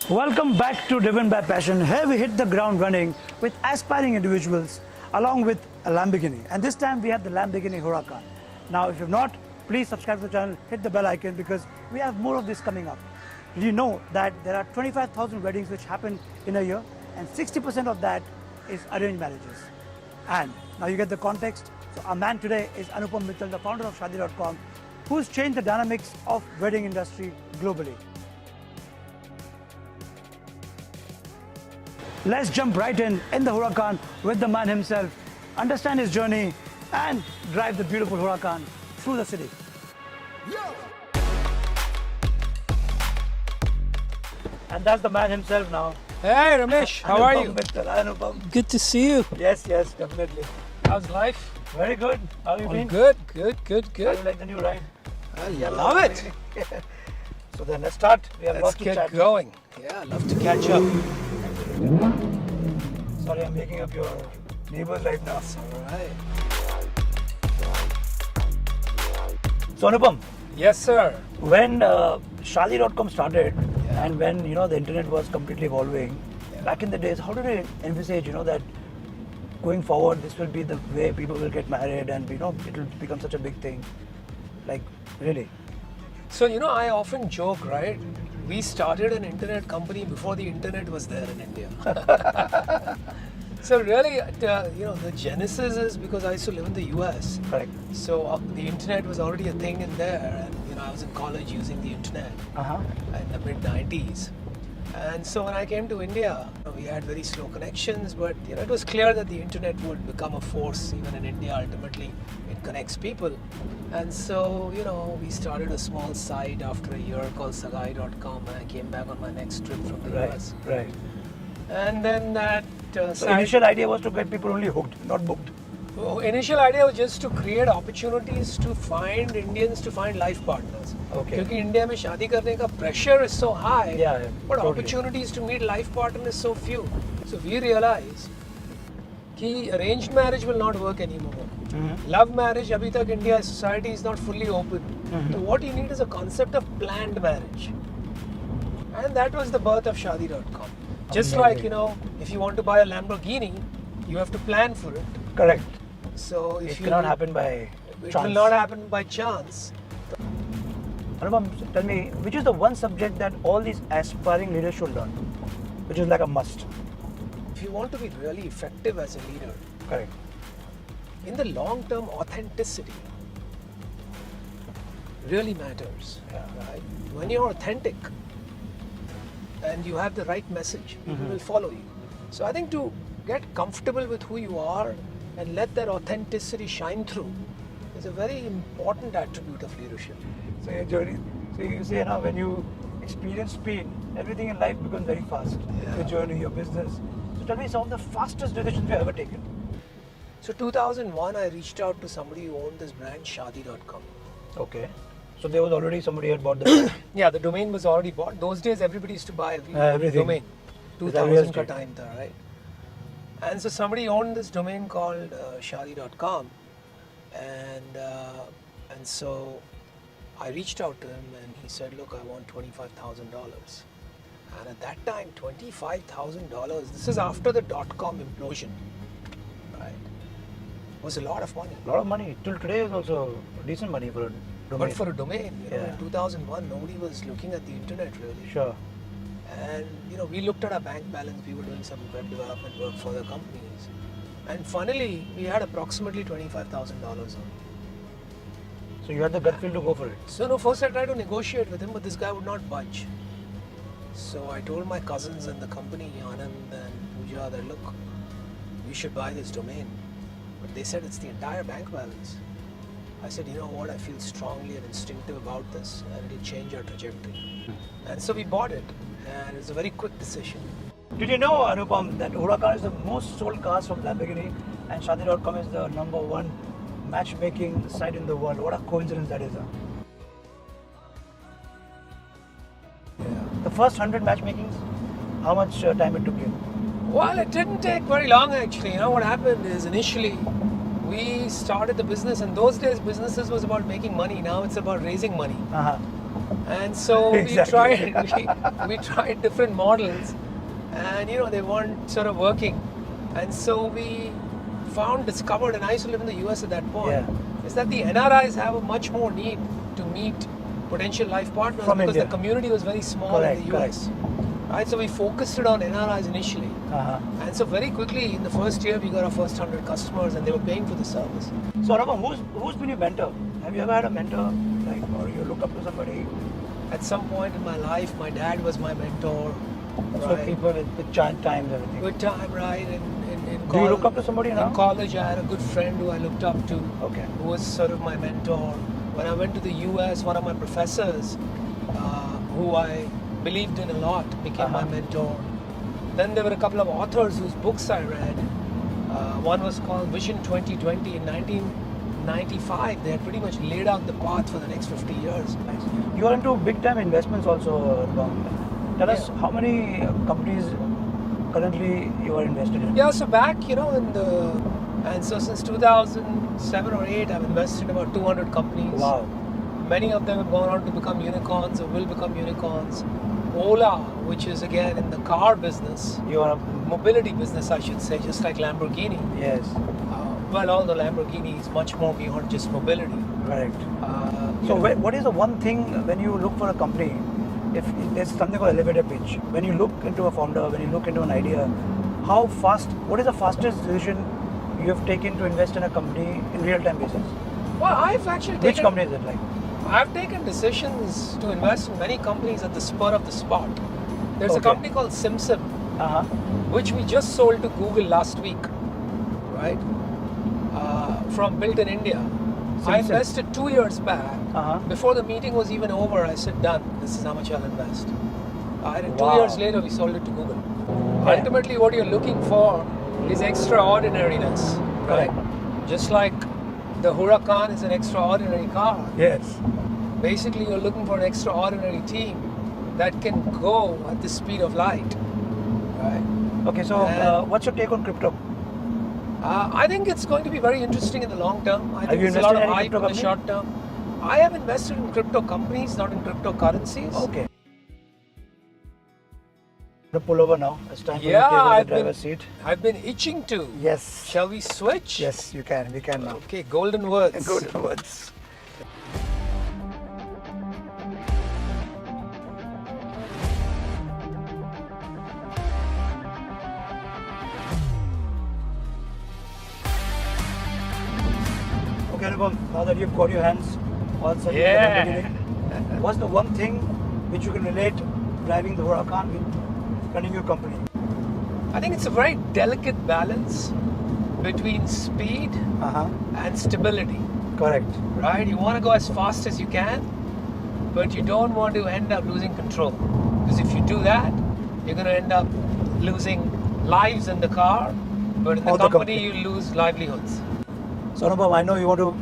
Welcome back to Driven by Passion. Here we hit the ground running with aspiring individuals along with a Lamborghini. And this time we have the Lamborghini Huracan. Now if you've not, please subscribe to the channel, hit the bell icon because we have more of this coming up. Did you know that there are 25,000 weddings which happen in a year and 60% of that is arranged marriages? And now you get the context. So our man today is Anupam Mittal, the founder of Shaadi.com, who's changed the dynamics of wedding industry globally. Let's jump right in the Huracan with the man himself, understand his journey and drive the beautiful Huracan through the city. And that's the man himself now. Hey Ramesh, how are you? Anupam. Good to see you. Yes, definitely. How's life? Very good. How have you been? Good. How do you like the new ride? I love it. So then let's start. We have Let's lots to get chat. going. Yeah, I'd love to catch up. Sorry, I'm making up your neighbors right now. Alright. So Anupam, Yes, sir. when Shaadi.com started and when the internet was completely evolving, back in the days, how did you envisage that going forward this will be the way people will get married and it will become such a big thing? Like really? So, I often joke, right? We started an internet company before the internet was there in India. So really, the genesis is because I used to live in the US. Correct. So the internet was already a thing in there, and I was in college using the internet in the mid-90s. And so when I came to India, we had very slow connections, but it was clear that the internet would become a force even in India. Ultimately, it connects people. And so, we started a small site after a year called Sagai.com, and I came back on my next trip from the US. Right. And then that So initial idea was to get people only hooked, not booked. initial idea was just to create opportunities to find Indians to find life partners. Okay. क्योंकि India में शादी करने का pressure is so high, Yeah, but totally. opportunities to meet life partners so few. So we realized कि arranged marriage will not work anymore. Love marriage अभी तक India society is not fully open. So what you need is a concept of planned marriage, and that was the birth of Shaadi.com. Just like if you want to buy a Lamborghini, you have to plan for it. Correct. So if It you cannot happen by it chance. will not happen by chance. Anupam, tell me, which is the one subject that all these aspiring leaders should learn, which is like a must? If you want to be really effective as a leader, Correct. in the long term, authenticity really matters. Yeah. Right? When you're authentic and you have the right message, people will follow you. So I think to get comfortable with who you are and let that authenticity shine through is a very important attribute of leadership. So your journey. So you say now when you experience speed, everything in life becomes very fast. Yeah. Your journey, your business. So tell me some of the fastest decisions you've ever taken. So 2001, I reached out to somebody who owned this brand, Shaadi.com. Okay. So there was already somebody had bought the Yeah, the domain was already bought. Those days, everybody used to buy everything. domain. Is that real 2000 ka estate? time tha, right? And so somebody owned this domain called Shaadi.com, and so I reached out to him, and he said, "Look, I want $25,000." And at that time, $25,000. This is after the .com implosion, right? Was a lot of money. A lot of money. Till today is also decent money for a domain. But for a domain, Yeah. in 2001, nobody was looking at the internet really. Sure. And we looked at our bank balance. We were doing some web development work for the companies, and funnily, we had approximately $25,000 on. So you had the gut feel to go for it. So no, first I tried to negotiate with him, but this guy would not budge. So I told my cousins in the company, Anand and Pooja, that look, we should buy this domain. But they said it's the entire bank balance. I said, you know what, I feel strongly and instinctive about this, and it'll change our trajectory. And so we bought it, and it was a very quick decision. Did you know, Anupam, that Huracan is the most sold cars from Lamborghini and Shaadi.com is the #1 matchmaking site in the world? What a coincidence that is. Huh? Yeah. The first 100 matchmakings, how much time it took you? Well, it didn't take very long actually. What happened is initially we started the business, and those days businesses was about making money. Now it's about raising money. And so Exactly. we tried different models, and they weren't sort of working. And so we discovered, and I used to live in the US at that point, is that the NRIs have a much more need to meet potential life partners From because India. the community was very small in the US. Right, so we focused it on NRIs initially, and so very quickly in the first year we got our first 100 customers, and they were paying for the service. So Anupam, who's been your mentor? Have you ever had a mentor, like, or you look up to somebody? At some point in my life, my dad was my mentor. So people with times, everything. Good time, right? In Do you look up to somebody now? In college, I had a good friend who I looked up to, who was sort of my mentor. When I went to the US, one of my professors, who I believed in a lot, became my mentor. Then there were a couple of authors whose books I read. One was called Vision 2020 in 1995. They had pretty much laid out the path for the next 50 years. Nice. You are into big time investments also, Anupam. Tell us how many companies currently you are invested in? Yeah, so back, and so since 2007 or 8, I've invested in about 200 companies. Wow. Many of them have gone on to become unicorns or will become unicorns. Ola, which is again in the car business, mobility business, I should say, just like Lamborghini. Yes. Well, although Lamborghini is much more beyond just mobility. Correct. So what is the one thing when you look for a company, if there's something called elevator pitch, when you look into a founder, when you look into an idea, what is the fastest decision you have taken to invest in a company in real-time basis? Well, I've actually Which company is it like? I've taken decisions to invest in many companies at the spur of the spot. There's a company called SimSim, which we just sold to Google last week, right? From built in India. I invested 2 years back. Before the meeting was even over, I said, done. This is how much I'll invest. And 2 years later, we sold it to Google. Ultimately, what you're looking for is extraordinariness, right? Just like the Huracan is an extraordinary car. Yes. Basically, you're looking for an extraordinary team that can go at the speed of light, right? Okay, so what's your take on crypto? I think it's going to be very interesting in the long term. I think Have you there's a lot of invested in hype in the short term. I have invested in crypto companies, not in cryptocurrencies. Okay. To pull over now. It's time for you to take over the driver's seat. I've been itching to. Yes. Shall we switch? Yes, you can. We can now. Okay, golden words. Golden words. Okay, Anupam, now that you've got your hands all set, what's the one thing which you can relate driving the Huracan with running your company? I think it's a very delicate balance between speed and stability. Correct. Right? You want to go as fast as you can, but you don't want to end up losing control. Because if you do that, you're going to end up losing lives in the car, but in the company you lose livelihoods. So Anupam, I know you want to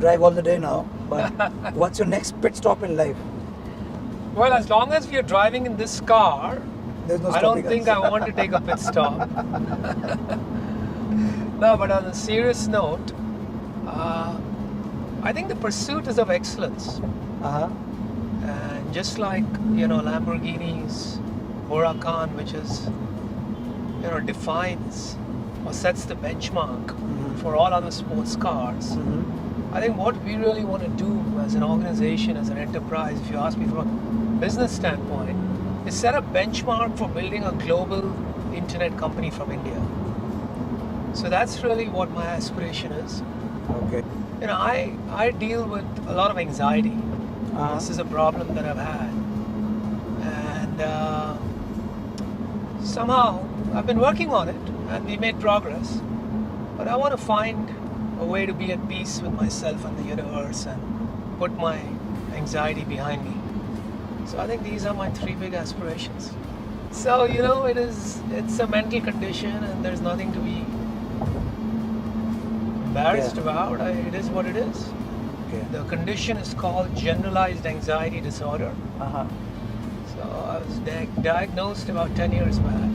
drive all the day now, but what's your next pit stop in life? Well, as long as we are driving in this car, I don't think I want to take a pit stop. No, but on a serious note, I think the pursuit is of excellence. And just like, Lamborghini's Huracan, which is, defines or sets the benchmark for all other sports cars. I think what we really want to do as an organization, as an enterprise, if you ask me from a business standpoint, is set a benchmark for building a global internet company from India. So that's really what my aspiration is. Okay. I deal with a lot of anxiety. This is a problem that I've had. And somehow I've been working on it and we made progress. But I want to find a way to be at peace with myself and the universe and put my anxiety behind me. So I think these are my 3 big aspirations. So, it's a mental condition and there's nothing to be embarrassed about. It is what it is. Okay. The condition is called generalized anxiety disorder. So I was diagnosed about 10 years back.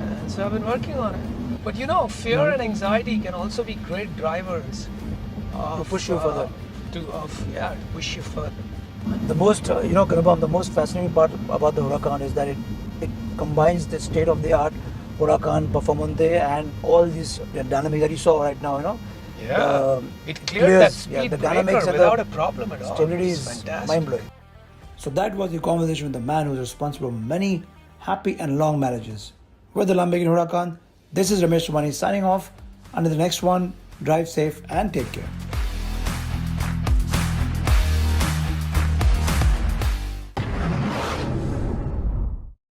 And so I've been working on it. But fear and anxiety can also be great drivers to push you further. To push you further. The most, Anupam, the most fascinating part about the Huracan is that it combines the state-of-the-art Huracan Performante and all these dynamics that you saw right now, Yeah, it cleared that speed the breaker dynamics without a problem at all. Stability It's is fantastic. mind-blowing. So that was the conversation with the man who's responsible for many happy and long marriages. With the Lamborghini Huracan, this is Ramesh Somani signing off. Until the next one, drive safe and take care.